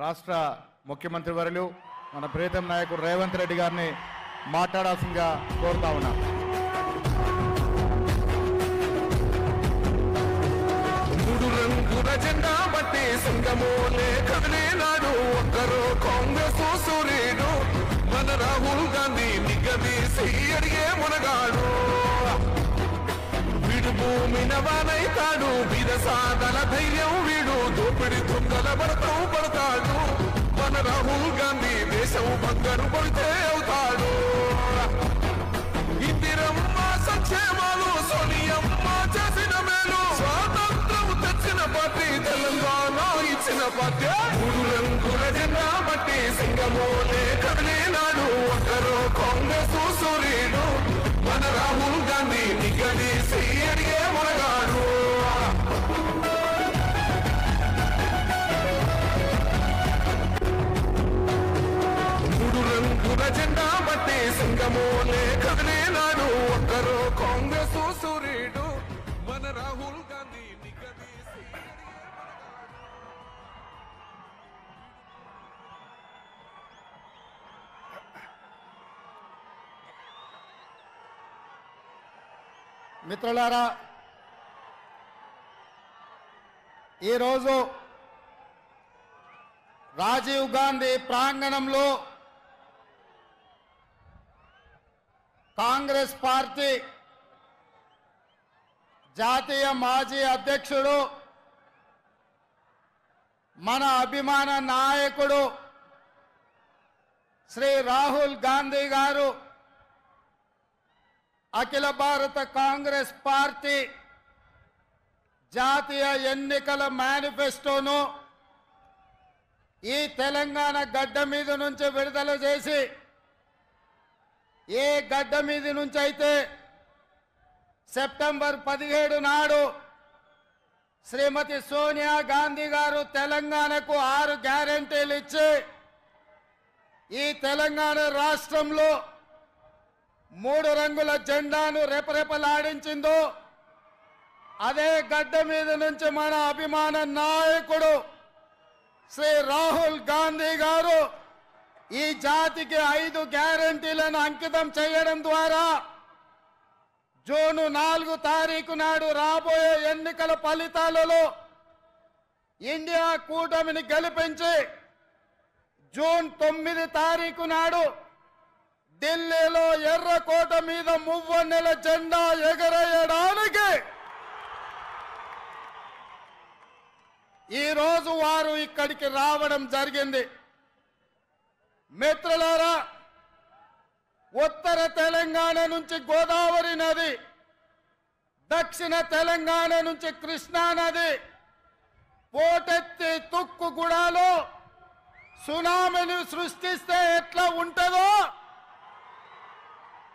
రాష్ట్ర ముఖ్యమంత్రి వర్యులు మన ప్రియతమ నాయకుడు రేవంత్ రెడ్డి గారిని మాట్లాడాల్సిందిగా కోరుతా ఉన్నా. మూడు రంగుల జెండా బట్టి సింగమోలే కదిలినాడు ఒక్కరు కాంగ్రెస్ సూర్యుడు మన రాహుల్ గాంధీ నిగదీసి అడిగే మునగాడు వీడు భూమిన వానైతాడు వీర సాధన ధైర్యం వీడు దోపిడి దొంగల భరతం పడతాడు మన రాహుల్ గాంధీ దేశం బంగారు పడితే అవుతాడు ఇందిరమ్మ సంక్షేమాలు సోనియమ్మ చేసిన మేలు స్వాతంత్రం తెచ్చిన పార్టీ తెలంగాణ ఇచ్చిన పార్టీ మూడు రంగుల జెండా బట్టి సింగమోలే కదిలినాడు ఒకరు కాంగ్రెస్ సూర్యుడు మన రాహుల్ గాంధీ నిగదీసి అడిగే మునగాడు మూడు రంగుల జెండా బట్టి సింగమోలే కదిలినాడు ఒక్కరు కాంగ్రెస్ సూర్యుడు మన రాహుల్ గాంధీ నిగదీసి మిత్రులారా, ఈరోజు రాజీవ్ గాంధీ ప్రాంగణంలో కాంగ్రెస్ పార్టీ జాతీయ మాజీ అధ్యక్షుడు మన అభిమాన నాయకుడు శ్రీ రాహుల్ గాంధీ గారు అఖిల భారత కాంగ్రెస్ పార్టీ జాతీయ ఎన్నికల మేనిఫెస్టోను ఈ తెలంగాణ గడ్డ మీద నుంచి విడుదల చేసి ఏ గడ్డ మీద నుంచి అయితే సెప్టెంబర్ 17 నాడు శ్రీమతి సోనియా గాంధీ గారు తెలంగాణకు 6 గ్యారెంటీలు ఇచ్చి ఈ తెలంగాణ రాష్ట్రంలో 3 రంగుల జెండాను రెపరెపలాడించిందో అదే గడ్డ మీద నుంచి మన అభిమాన నాయకుడు శ్రీ రాహుల్ గాంధీ గారు ఈ జాతికి 5 గ్యారెంటీలను అంకితం చేయడం ద్వారా జూన్ 4 తారీఖు నాడు రాబోయే ఎన్నికల ఫలితాలలో ఇండియా కూటమిని గెలిపించి జూన్ 9 తారీఖు నాడు ఢిల్లీలో ఎర్రకోట మీద మువ్వన్నెల జెండా ఎగరేయడానికి ఈరోజు వారు ఇక్కడికి రావడం జరిగింది. మిత్రులారా, ఉత్తర తెలంగాణ నుంచి గోదావరి నది, దక్షిణ తెలంగాణ నుంచి కృష్ణా నది పోటెత్తి తుక్కుగూడలో సునామీని సృష్టిస్తే ఎట్లా ఉంటుందో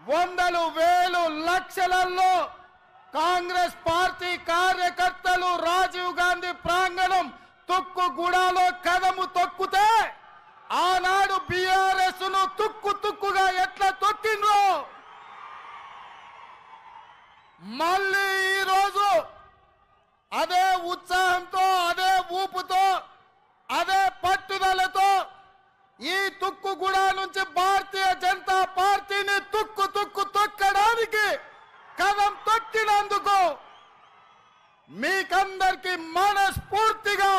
వందలు వేలు లక్షలలో కాంగ్రెస్ పార్టీ కార్యకర్తలు రాజీవ్ గాంధీ ప్రాంగణం తుక్కుగూడలో కదము తొక్కితే ఆనాడు బీఆర్ఎస్ ను తుక్కుగా ఎట్లా తొక్కిండ్రో మళ్ళీ ఈరోజు అదే ఉత్సాహంతో అదే ఊపుతో అదే పట్టుదలతో ఈ తుక్కుగూడ నుంచి భారతీయ జనతా పార్టీని తుక్కు తొక్కడానికి కదం తొక్కినందుకు మీకందరికీ మనస్ఫూర్తిగా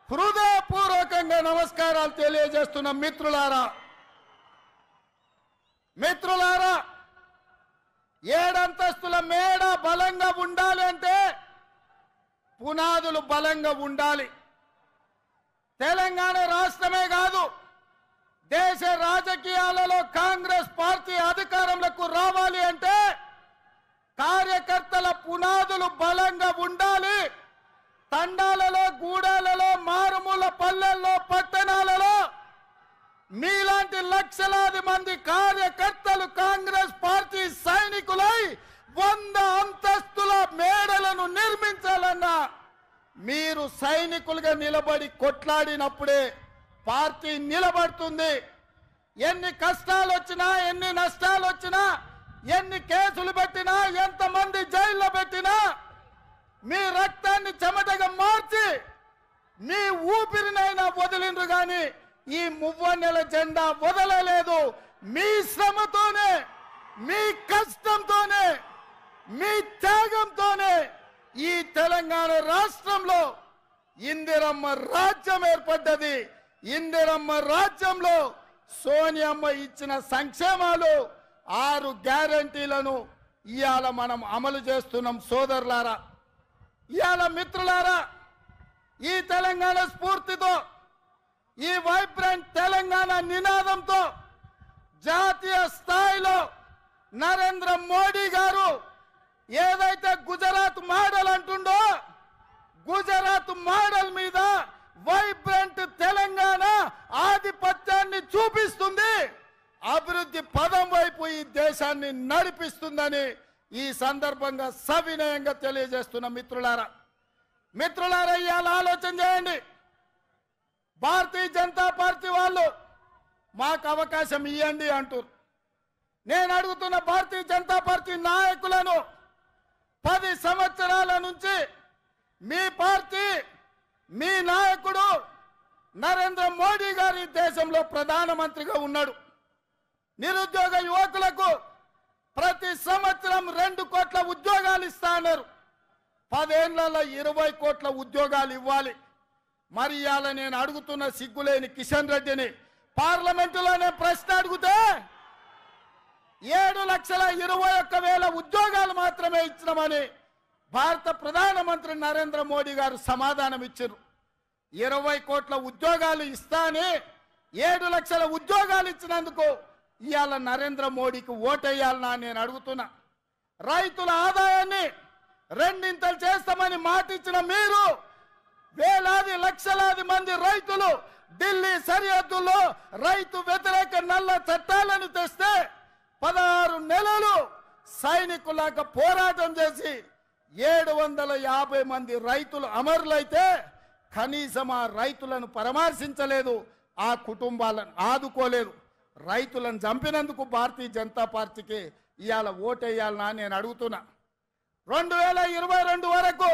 హృదయపూర్వకంగా నమస్కారాలు తెలియజేస్తున్న మిత్రులారా, 7 అంతస్తుల మేడ బలంగా ఉండాలి అంటే పునాదులు బలంగా ఉండాలి. తెలంగాణ రాష్ట్రమే కాదు, దేశ రాజకీయాలలో కాంగ్రెస్ పార్టీ అధికారంలోకి రావాలి అంటే కార్యకర్తల పునాదులు బలంగా ఉండాలి. తండాలలో, గూడాలలో, మారుమూల పల్లెల్లో, పట్టణాలలో మీలాంటి లక్షలాది మంది కార్యకర్తలు కాంగ్రెస్ పార్టీ సైనికులై 100 అంతస్తుల మేడలను నిర్మించాలన్నా మీరు సైనికులుగా నిలబడి కొట్లాడినప్పుడే పార్టీ నిలబడుతుంది. ఎన్ని కష్టాలు వచ్చినా, ఎన్ని నష్టాలు వచ్చినా, ఎన్ని కేసులు పెట్టినా, ఎంతమంది జైల్లో పెట్టినా మీ రక్తాన్ని చెమటగా మార్చి మీ ఊపిరినైనా వదిలిండ్రు కానీ ఈ మువ్వన్నెల జెండా వదలలేదు. మీ శ్రమతోనే, మీ కష్టంతోనే, మీ త్యాగంతోనే ఈ తెలంగాణ రాష్ట్రంలో ఇందిరమ్మ రాజ్యం ఏర్పడ్డది. ఇందిరమ్మ రాజ్యంలో సోనియమ్మ ఇచ్చిన సంక్షేమాలు 6 గ్యారంటీలను ఇవాళ మనం అమలు చేస్తున్నాం. సోదరులారా, ఇవాళ మిత్రులారా, ఈ తెలంగాణ స్ఫూర్తితో, ఈ వైబ్రెంట్ తెలంగాణ నినాదంతో జాతీయ స్థాయిలో నరేంద్ర మోడీ గారు ఏదైతే గుజరాత్ మోడల్ అంటుండో, గుజరాత్ మోడల్ మీద వైబ్రెంట్ తెలంగాణ ఆధిపత్యాన్ని చూపిస్తుంది, అభివృద్ధి పదం వైపు ఈ దేశాన్ని నడిపిస్తుందని ఈ సందర్భంగా సవినయంగా తెలియజేస్తున్న మిత్రులారా, ఇవాళ ఆలోచన చేయండి. భారతీయ జనతా పార్టీ వాళ్ళు మాకు అవకాశం ఇవ్వండి అంటారు. నేను అడుగుతున్న భారతీయ జనతా పార్టీ నాయకులను, 10 సంవత్సరాల నుంచి మీ పార్టీ, మీ నాయకుడు నరేంద్ర మోడీ గారి దేశంలో ప్రధానమంత్రిగా ఉన్నాడు. నిరుద్యోగ యువకులకు ప్రతి సంవత్సరం 2 కోట్ల ఉద్యోగాలు ఇస్తా అన్నారు. 10 ఏళ్లలో 20 కోట్ల ఉద్యోగాలు ఇవ్వాలి. మరి ఇవాళ నేను అడుగుతున్న సిగ్గులేని కిషన్ రెడ్డిని పార్లమెంటులోనే ప్రశ్న అడిగితే 7,21,000 ఉద్యోగాలు మాత్రమే ఇచ్చినామని భారత ప్రధానమంత్రి నరేంద్ర మోడీ గారు సమాధానం ఇచ్చారు. 20 కోట్ల ఉద్యోగాలు ఇస్తాని 7 లక్షల ఉద్యోగాలు ఇచ్చినందుకు ఇవాళ నరేంద్ర మోడీకి ఓటేయాలనా నేను అడుగుతున్నా. రైతుల ఆదాయాన్ని 2 చేస్తామని మాట ఇచ్చిన మీరు వేలాది లక్షలాది మంది రైతులు ఢిల్లీ సరిహద్దుల్లో రైతు వ్యతిరేక నల్ల చట్టాలను తెస్తే 16 నెలలు సైనికులాగా పోరాటం చేసి 750 మంది రైతులు అమరులైతే కనీసం ఆ రైతులను పరామర్శించలేదు, ఆ కుటుంబాలను ఆదుకోలేదు. రైతులను చంపినందుకు భారతీయ జనతా పార్టీకి ఇవాళ ఓటేయాలనా నేను అడుగుతున్నా. 2022 వరకు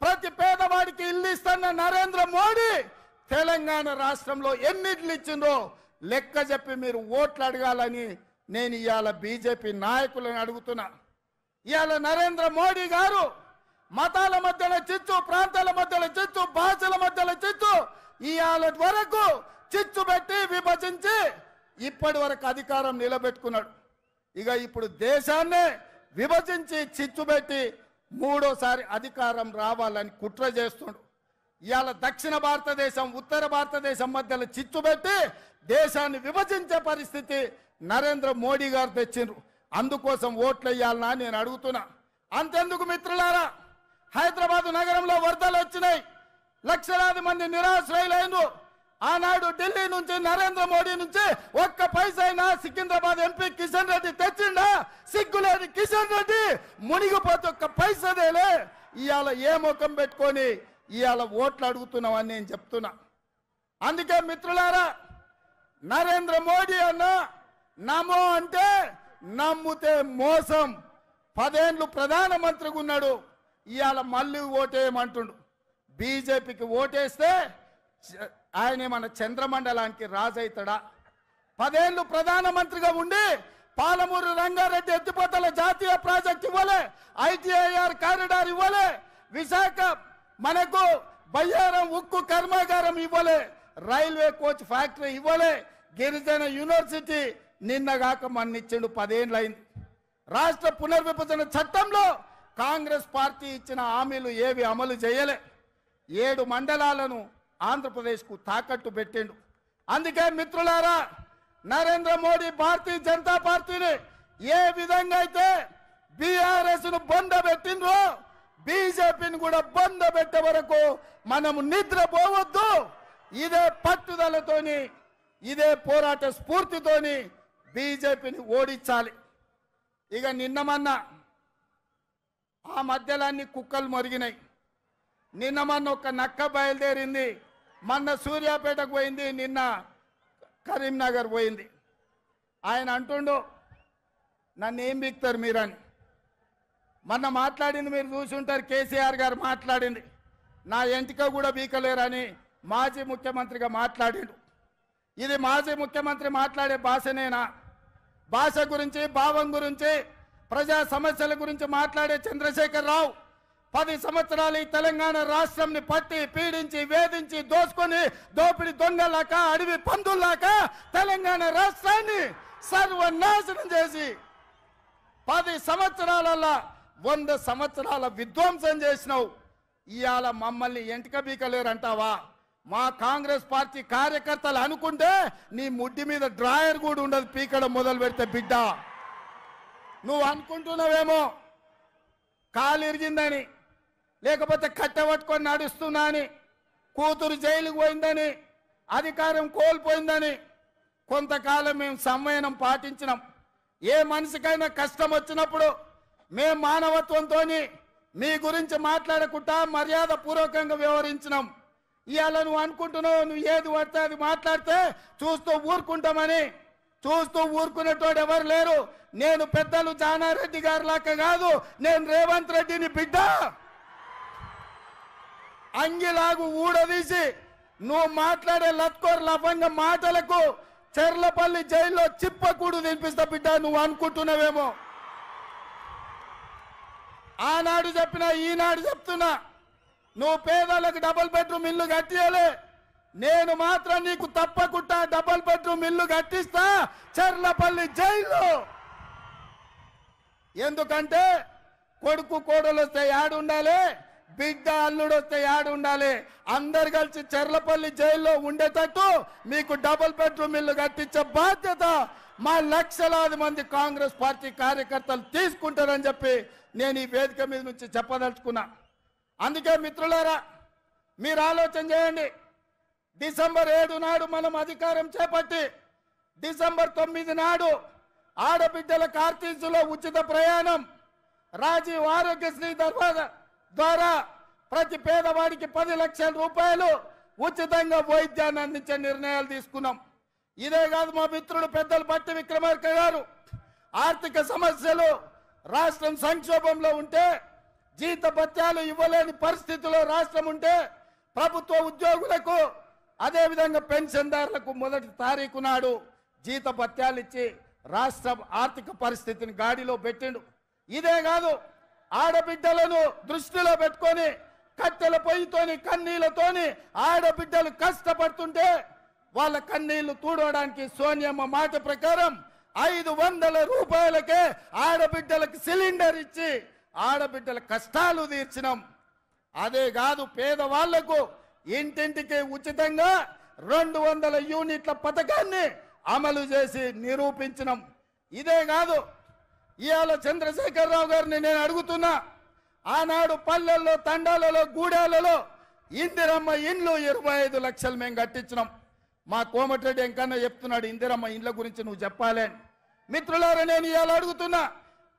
ప్రతి పేదవాడికి ఇల్లు ఇస్తున్న నరేంద్ర మోడీ తెలంగాణ రాష్ట్రంలో ఎన్ని ఇళ్ళు ఇచ్చిందో లెక్క చెప్పి మీరు ఓట్లు అడగాలని నేను ఇవాళ బీజేపీ నాయకులను అడుగుతున్నా. ఇవాళ నరేంద్ర మోడీ గారు మతాల మధ్యలో చిచ్చు, ప్రాంతాల మధ్యలో చిచ్చు, భాషల మధ్యలో చిచ్చు, ఇవాళ వరకు చిచ్చు పెట్టి విభజించి ఇప్పటి వరకు అధికారం నిలబెట్టుకున్నాడు. ఇక ఇప్పుడు దేశాన్నే విభజించి చిచ్చు పెట్టి 3వసారి అధికారం రావాలని కుట్ర చేస్తున్నాడు. ఇవాళ దక్షిణ భారతదేశం, ఉత్తర భారతదేశం మధ్యలో చిచ్చు పెట్టి దేశాన్ని విభజించే పరిస్థితి నరేంద్ర మోడీ గారు తెచ్చిండ్రు. అందుకోసం ఓట్లు వేయాలనా నేను అడుగుతున్నా. అంతెందుకు మిత్రులారా, హైదరాబాద్ నగరంలో వరదలు వచ్చినాయి, లక్షలాది మంది నిరాశ్రయులైనరు. ఆనాడు ఢిల్లీ నుంచి నరేంద్ర మోడీ నుంచి 1 పైసైనా సికింద్రాబాద్ ఎంపీ కిషన్ రెడ్డి తెచ్చిండా? సిగ్గులేని కిషన్ రెడ్డి మునిగిపోతే 1 పైసదేలే. ఇవాళ ఏ ముఖం పెట్టుకొని ఇవాళ ఓట్లు అడుగుతున్నామని నేను చెప్తున్నా. అందుకే మిత్రులారా, నరేంద్ర మోడీ అన్న నమో అంటే నమ్ముతే మోసం. 10 ఏళ్ళు ప్రధానమంత్రిగా ఉన్నాడు, ఇవాళ మళ్ళీ ఓటేయమంటుండు. బీజేపీకి ఓటేస్తే ఆయన మన చంద్రమండలానికి రాజైతాడా? 10 ఏళ్ళు ప్రధానమంత్రిగా ఉండి పాలమూరు రంగారెడ్డి ఎత్తిపోతల జాతీయ ప్రాజెక్ట్ ఇవ్వలే, ఐటీఐఆర్ కారిడార్ ఇవ్వలే, విశాఖ మనకు బయ్యారం ఉక్కు కర్మాగారం ఇవ్వలే, రైల్వే కోచ్ ఫ్యాక్టరీ ఇవ్వలే, గిరిజన యూనివర్సిటీ నిన్నగాక మన్నిచ్చిండు. 10 ఏళ్ళు అయింది. రాష్ట్ర పునర్విభజన చట్టంలో కాంగ్రెస్ పార్టీ ఇచ్చిన హామీలు ఏవి అమలు చేయలే. 7 మండలాలను ఆంధ్రప్రదేశ్కు తాకట్టు పెట్టిండు. అందుకే మిత్రులారా, నరేంద్ర మోడీ భారతీయ జనతా పార్టీని ఏ విధంగా అయితే బీఆర్ఎస్ ను బొంద పెట్టిండ్రో బీజేపీని కూడా బొంద పెట్టే వరకు మనము నిద్రపోవద్దు. ఇదే పట్టుదలతోని, ఇదే పోరాట స్ఫూర్తితోని బీజేపీని ఓడించాలి. ఇక నిన్నమన్న ఆ మధ్యలన్నీ కుక్కలు మొరిగినాయి. నిన్నమన్న ఒక నక్క బయలుదేరింది, మొన్న సూర్యాపేటకు పోయింది, నిన్న కరీంనగర్ పోయింది. ఆయన అంటుండు నన్ను ఏం బిక్తారు మీరని. మొన్న మాట్లాడింది మీరు చూసి ఉంటారు, కేసీఆర్ గారు మాట్లాడింది. నా ఎంటిక కూడా బీకలేరని మాజీ ముఖ్యమంత్రిగా మాట్లాడాడు. ఇది మాజీ ముఖ్యమంత్రి మాట్లాడే భాషనేనా? భాష గురించి, భావం గురించి, ప్రజా సమస్యల గురించి మాట్లాడే చంద్రశేఖర్ రావు 10 సంవత్సరాలు ఈ తెలంగాణ రాష్ట్రంని పట్టి పీడించి వేధించి దోసుకొని దోపిడి దొంగలాక అడవి పందుల్లాక తెలంగాణ రాష్ట్రాన్ని సర్వనాశనం చేసి 10 సంవత్సరాలలో 100 సంవత్సరాల విధ్వంసం చేసినావు. ఇవాళ మమ్మల్ని ఎంటిక బీకలేరంటావా? మా కాంగ్రెస్ పార్టీ కార్యకర్తలు అనుకుంటే నీ ముడ్డి మీద డ్రాయర్ కూడా ఉండదు పీకడం మొదలు పెడితే బిడ్డ. నువ్వు అనుకుంటున్నావేమో కాలు ఇరిగిందని, లేకపోతే కట్టెపట్టుకొని నడుస్తున్నా అని, కూతురు జైలుకు పోయిందని, అధికారం కోల్పోయిందని. కొంతకాలం మేము సంయమనం పాటించినాం. ఏ మనిషికైనా కష్టం వచ్చినప్పుడు మేము మానవత్వంతో మీ గురించి మాట్లాడకుండా మర్యాద పూర్వకంగా వ్యవహరించినాం. ఇవాళ నువ్వు అనుకుంటున్నావు నువ్వు ఏది పడితే అది మాట్లాడితే చూస్తూ ఊరుకుంటామని. చూస్తూ ఊరుకునేటోడు ఎవరు లేరు. నేను పెద్దలు జానారెడ్డి గారి లాగా కాదు, నేను రేవంత్ రెడ్డిని బిడ్డ. అంగిలాగు ఊడదీసి నువ్వు మాట్లాడే లత్కోర్ లఫంగ మాటలకు చెర్లపల్లి జైల్లో చిప్పకూడు తినిపిస్తా బిడ్డ. నువ్వు అనుకుంటున్నావేమో. ఆనాడు చెప్పినా ఈనాడు చెప్తున్నా, నువ్వు పేదలకు డబుల్ బెడ్రూమ్ ఇల్లు కట్టియాలి. నేను మాత్రం నీకు తప్పకుండా డబుల్ బెడ్రూమ్ ఇల్లు కట్టిస్తా చెర్లపల్లి జైల్లో. ఎందుకంటే కొడుకు కోడలు వస్తే యాడు ఉండాలి, బిడ్డ అల్లుడు వస్తే యాడు ఉండాలి. అందరు కలిసి చెర్లపల్లి జైల్లో ఉండేటట్టు మీకు డబుల్ బెడ్రూమ్ ఇల్లు కట్టించే బాధ్యత మా లక్షలాది మంది కాంగ్రెస్ పార్టీ కార్యకర్తలు తీసుకుంటారని చెప్పి నేను ఈ వేదిక మీద నుంచి చెప్పదలుచుకున్నా. అందుకే మిత్రులారా, మీరు ఆలోచన చేయండి. డిసెంబర్ 7 నాడు మనం అధికారం చేపట్టి డిసెంబర్ 9 నాడు ఆడబిడ్డల ఆర్టీసీలో ఉచిత ప్రయాణం, రాజీవ్ ఆరోగ్యశ్రీ ద్వారా ప్రతి పేదవాడికి 10 లక్షల రూపాయలు ఉచితంగా వైద్యాన్ని అందించే నిర్ణయాలు తీసుకున్నాం. ఇదే కాదు, మా మిత్రుడు పెద్దలు బట్టి విక్రమార్క గారు ఆర్థిక సమస్యలు, రాష్ట్రం సంక్షోభంలో ఉంటే, జీత భత్యాలు ఇవ్వలేని పరిస్థితిలో రాష్ట్రం ఉంటే ప్రభుత్వ ఉద్యోగులకు అదేవిధంగా పెన్షన్దారులకు 1వ తారీఖు నాడు జీత భత్యాలు ఇచ్చి రాష్ట్ర ఆర్థిక పరిస్థితిని గాడిలో పెట్టిండు. ఇదే కాదు, ఆడబిడ్డలను దృష్టిలో పెట్టుకొని కట్టెల పొయ్యితోని కన్నీళ్లతోని ఆడబిడ్డలు కష్టపడుతుంటే వాళ్ళ కన్నీళ్లు తూడవడానికి సోనియమ్మ మాట ప్రకారం 500 రూపాయలకే ఆడబిడ్డలకు సిలిండర్ ఇచ్చి ఆడబిడ్డల కష్టాలు తీర్చినాం. అదే కాదు, పేదవాళ్లకు ఇంటింటికి ఉచితంగా 200 యూనిట్ల పథకాన్ని అమలు చేసి నిరూపించినాం. ఇదే కాదు, ఇవాళ చంద్రశేఖరరావు గారిని నేను అడుగుతున్నా, ఆనాడు పల్లెల్లో, తండాలలో, గూడాలలో ఇందిరమ్మ ఇండ్లు 25 లక్షలు మేము కట్టించినాం. మా కోమటిరెడ్డి ఎంకన్నా చెప్తున్నాడు ఇందిరమ్మ ఇండ్ల గురించి నువ్వు చెప్పాలి. మిత్రులారా, నేను ఇవాళ అడుగుతున్నా,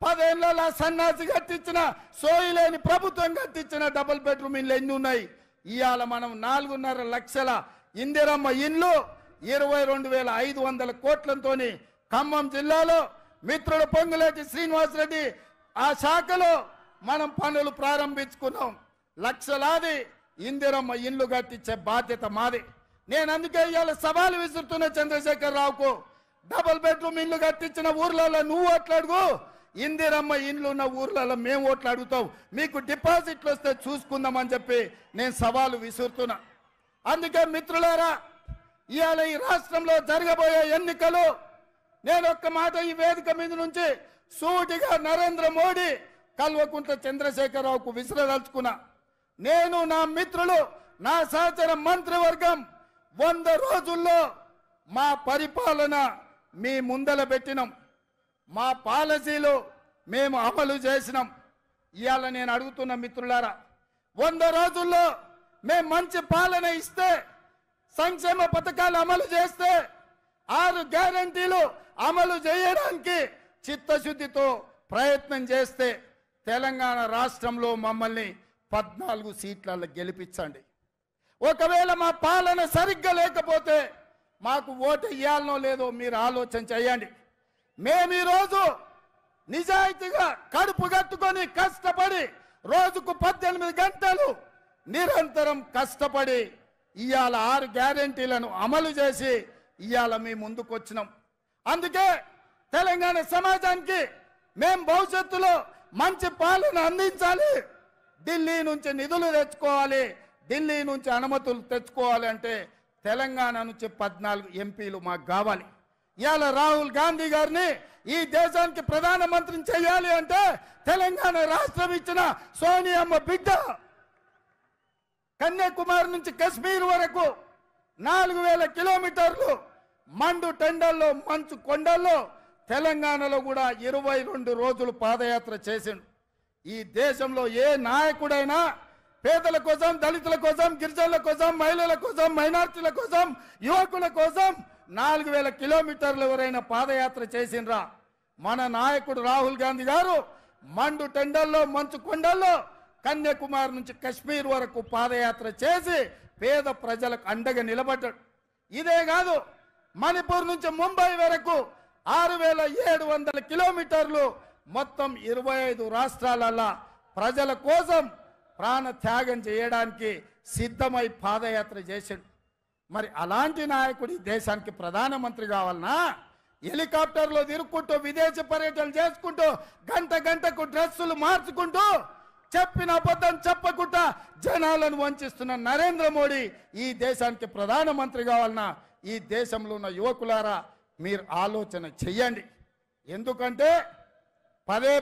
10 ఏళ్ల సన్నాసి కట్టించిన, సోయిలేని ప్రభుత్వం కట్టించిన డబుల్ బెడ్రూమ్ ఇల్లు ఎన్ని ఉన్నాయి? ఇవాళ మనం 4.5 లక్షల ఇందిరమ్మ ఇండ్లు 22,500 కోట్లతో ఖమ్మం జిల్లాలో మిత్రుడు పొంగులేటి శ్రీనివాసరెడ్డి ఆ శాఖలో మనం పనులు ప్రారంభించుకున్నాం. లక్షలాది ఇందిరమ్మ ఇండ్లు కట్టించే బాధ్యత మాది. నేను అందుకే ఇవాళ సవాలు విసురుతున్న చంద్రశేఖర్ రావుకు, డబుల్ బెడ్రూమ్ ఇల్లు కట్టించిన ఊర్లలో నువ్వు ఓట్లాడుగు, ఇందిరమ్మ ఇండ్లు ఉన్న ఊర్లలో మేము ఓట్లు అడుగుతాం, మీకు డిపాజిట్లు వస్తే చూసుకుందామని చెప్పి నేను సవాలు విసురుతున్నా. అందుకే మిత్రులారా, ఇవాళ ఈ రాష్ట్రంలో జరగబోయే ఎన్నికలు నేను ఒక్క మాట ఈ వేదిక మీద నుంచి సూటిగా నరేంద్ర మోడీ, కల్వకుంట్ల చంద్రశేఖరరావుకు విసిరదలుచుకున్నా. నేను, నా మిత్రులు, నా సహచర మంత్రివర్గం 100 రోజుల్లో మా పరిపాలన మీ ముందల పెట్టినాం, మా పాలసీలు మేము అమలు చేసినాం. ఇవాళ నేను అడుగుతున్న మిత్రులారా, 100 రోజుల్లో మేము మంచి పాలన ఇస్తే, సంక్షేమ పథకాలు అమలు చేస్తే, 6 గ్యారంటీలు అమలు చేయడానికి చిత్తశుద్ధితో ప్రయత్నం చేస్తే తెలంగాణ రాష్ట్రంలో మమ్మల్ని 14 సీట్లలో గెలిపించండి. ఒకవేళ మా పాలన సరిగ్గా లేకపోతే మాకు ఓటు ఇవ్వాలనో లేదో మీరు ఆలోచన చేయండి. మేము ఈరోజు నిజాయితీగా కడుపు కట్టుకొని కష్టపడి రోజుకు 18 గంటలు నిరంతరం కష్టపడి ఇవాళ 6 గ్యారెంటీలను అమలు చేసి ఇవాళ మీ ముందుకు వచ్చినాం. అందుకే తెలంగాణ సమాజానికి మేం భవిష్యత్తులో మంచి పాలన అందించాలి, ఢిల్లీ నుంచి నిధులు తెచ్చుకోవాలి, ఢిల్లీ నుంచి అనుమతులు తెచ్చుకోవాలి అంటే తెలంగాణ నుంచి 14 ఎంపీలు మాకు కావాలి. ఇవాళ రాహుల్ గాంధీ గారిని ఈ దేశానికి ప్రధానమంత్రిని చేయాలి అంటే తెలంగాణ రాష్ట్రం ఇచ్చిన సోనియమ్మ బిడ్డ. కన్యాకుమారి నుంచి కశ్మీర్ వరకు 4000 కిలోమీటర్లు మండు టెండల్లో మంచు కొండల్లో తెలంగాణలో కూడా 22 రోజులు పాదయాత్ర చేసిండు. ఈ దేశంలో ఏ నాయకుడైనా పేదల కోసం, దళితుల కోసం, గిరిజనుల కోసం, మహిళల కోసం, మైనార్టీల కోసం, యువకుల కోసం 4000 కిలోమీటర్లు ఎవరైనా పాదయాత్ర చేసిండ్రా? మన నాయకుడు రాహుల్ గాంధీ గారు మండు టెండల్లో మంచు కొండల్లో కన్యాకుమారి నుంచి కశ్మీర్ వరకు పాదయాత్ర చేసి పేద ప్రజలకు అండగా నిలబడ్డాడు. ఇదే కాదు, మణిపూర్ నుంచి ముంబై వరకు 6700 కిలోమీటర్లు మొత్తం 25 రాష్ట్రాలలో ప్రజల కోసం ప్రాణ త్యాగం చేయడానికి సిద్ధమై పాదయాత్ర చేశాడు. మరి అలాంటి నాయకుడి దేశానికి ప్రధానమంత్రి కావాలన్నా? హెలికాప్టర్లో తిరుక్కుంటూ విదేశీ పర్యటనలు చేసుకుంటూ గంటకు డ్రెస్సులు మార్చుకుంటూ చెప్పిన అబద్ధం చెప్పకుండా జనాలను వంచిస్తున్న నరేంద్ర మోడీ ఈ దేశానికి ప్రధానమంత్రి కావాలన్నా? ఈ దేశంలో ఉన్న యువకులారా మీరు ఆలోచన చెయ్యండి. ఎందుకంటే పదే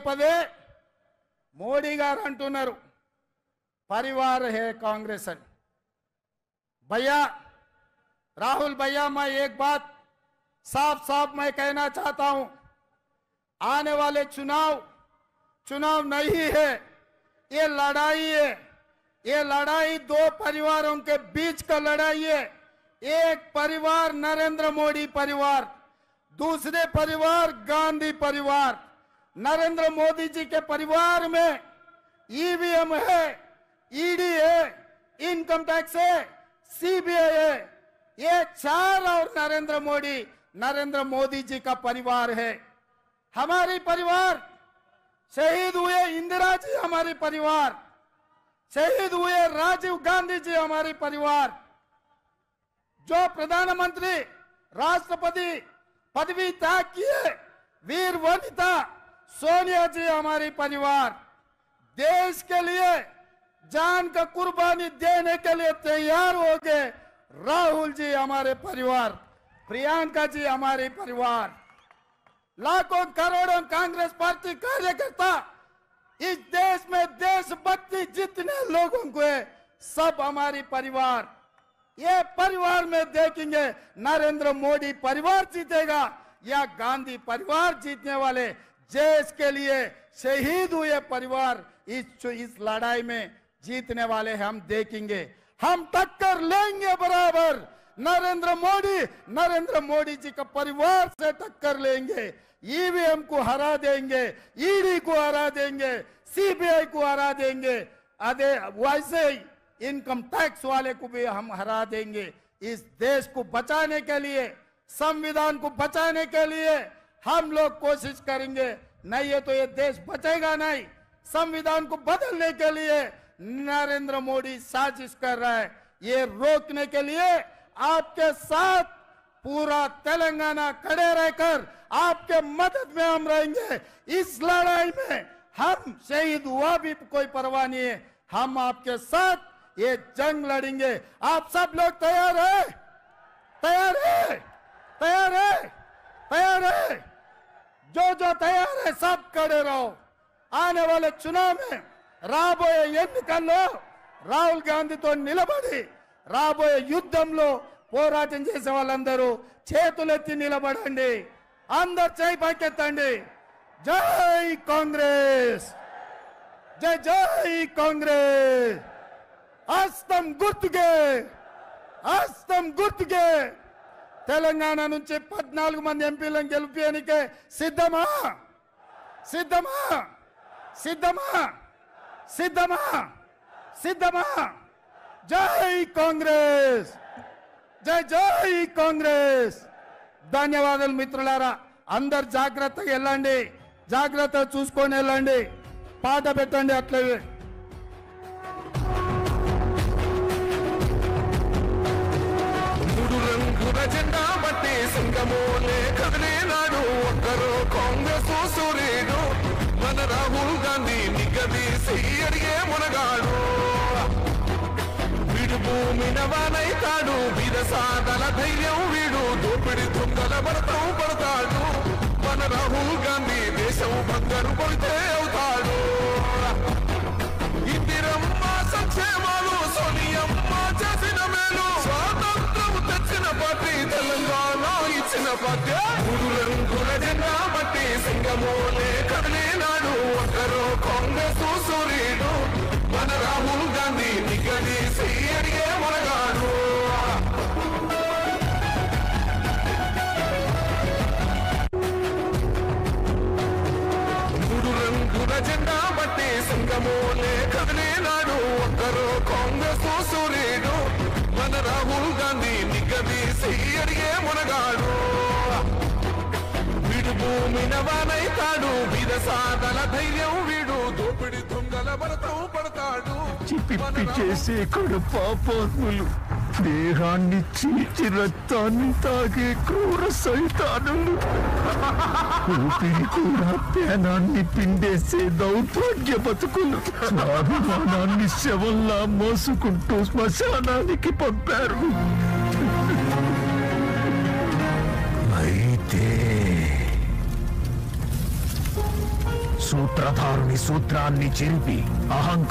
మోడీ గారు అంటున్నారు परिवार है कांग्रेस है। भैया राहुल भैया, मैं एक बात साफ मैं कहना चाहता हूं, आने वाले चुनाव नहीं है, ये लड़ाई है। ये लड़ाई 2 परिवारों के बीच का लड़ाई है। एक परिवार नरेंद्र मोदी परिवार, दूसरे परिवार गांधी परिवार। नरेंद्र मोदी जी के परिवार में ईवीएम है, ईडी है, इनकम टैक्स है, सीबीआई है। ये 4 और नरेंद्र मोदी जी का परिवार है। हमारी परिवार शहीद हुए इंदिरा जी, हमारी परिवार शहीद हुए राजीव गांधी जी, हमारी परिवार। जो प्रधानमंत्री राष्ट्रपति पदवी त्याग किए वीर वनिता सोनिया जी, हमारी परिवार। देश के लिए जान का कुर्बानी देने के लिए तैयार हो गए राहुल जी, हमारे परिवार। प्रियंका जी, हमारे परिवार। लाखों करोड़ों कांग्रेस पार्टी कार्यकर्ता इस देश में देशभक्ति जितने लोगों को है, सब हमारी परिवार। ये परिवार में देखेंगे नरेंद्र मोदी परिवार जीतेगा या गांधी परिवार जीतने वाले देश के लिए शहीद हुए परिवार इस लड़ाई में जीतने वाले हम देखेंगे। हम टक्कर लेंगे बराबर। नरेंद्र मोदी जी का परिवार से टक्कर लेंगे। ईवीएम को हरा देंगे, ईडी को हरा देंगे, सीबीआई को हरा देंगे। वैसे ही इनकम टैक्स वाले को भी हम हरा देंगे। इस देश को बचाने के लिए, संविधान को बचाने के लिए हम लोग कोशिश करेंगे। नहीं है तो ये देश बचेगा नहीं। संविधान को बदलने के लिए नरेंद्र मोदी साजिश कर रहा है। ये रोकने के लिए आपके साथ पूरा तेलंगाना खड़े रहकर आपके मदद में हम रहेंगे। इस लड़ाई में हम शहीद हुआ भी कोई परवाह नहीं है, हम आपके साथ ये जंग लड़ेंगे। आप सब लोग तैयार है? तैयार है? तैयार है? तैयार है? जो तैयार है सब खड़े रहो। आने वाले चुनाव में రాబోయే ఎన్నికల్లో రాహుల్ గాంధీతో నిలబడి రాబోయే యుద్ధంలో పోరాటం చేసే వాళ్ళందరూ చేతులెత్తి నిలబడండి. అందరూ చేయి పైకెత్తండి. జై కాంగ్రెస్, జై జై కాంగ్రెస్. హస్తం గుర్తుకే తెలంగాణ నుంచి 14 మంది ఎంపీలను గెలిపేయడానికి సిద్ధమా? జై కాంగ్రెస్, జై కాంగ్రెస్. ధన్యవాదాలు మిత్రులారా. అందరు జాగ్రత్తగా వెళ్ళండి, జాగ్రత్తగా చూసుకొని వెళ్ళండి. పాట పెట్టండి అట్లే. సింగమోలే కదిలినాడు ఒక్కరు కాంగ్రెస్ సూర్యుడు మన రాహుల్ గాంధీ నిగదీసి అడిగే మునగాడు వీడు భూమిన వానైతాడు విరసాదల ధైర్యం వీడు దోపిడి దొంగల భరతం పడతాడు మన రాహుల్ గాంధీ దేశం బంగారు పడితే అవుతాడు ఇందిరమ్మ సంక్షేమాలు సోనియమ్మ చేసిన మేలు స్వాతంత్రం తెచ్చిన పార్టీ తెలంగాణ ఇచ్చిన పార్టీ మూడు రంగుల జెండా బట్టి సింగమోలే కదిలినాడు ఒక్కరు కాంగ్రెస్ సూర్యుడు మన రాహుల్ గాంధీ నిగదీసి అడిగే మునగాడు మూడు రంగుల జెండా బట్టి సింగమోలే కదిలినాడు ఒక్కరు కాంగ్రెస్ సూర్యుడు మన రాహుల్ గాంధీ నిగదీసి అడిగే మునగాడు వీడు భూమిన వానైతాడు విరసాదల ధైర్యం వీడు దోపిడి దొంగల భరతం పడతాడు పిప్పి చేసే పాపాత్ములు దేహాన్ని చీల్చి రక్తాన్ని తాగే క్రూర సైతానులు ఊపిరి కూడా పేనాన్ని పిండేసే దౌర్భాగ్య బతుకులు స్వాభిమానాన్ని శవంలా మోసుకుంటూ శ్మశానానికి పంపారు అయితే సూత్రధారుని సూత్రాన్ని చెరిపి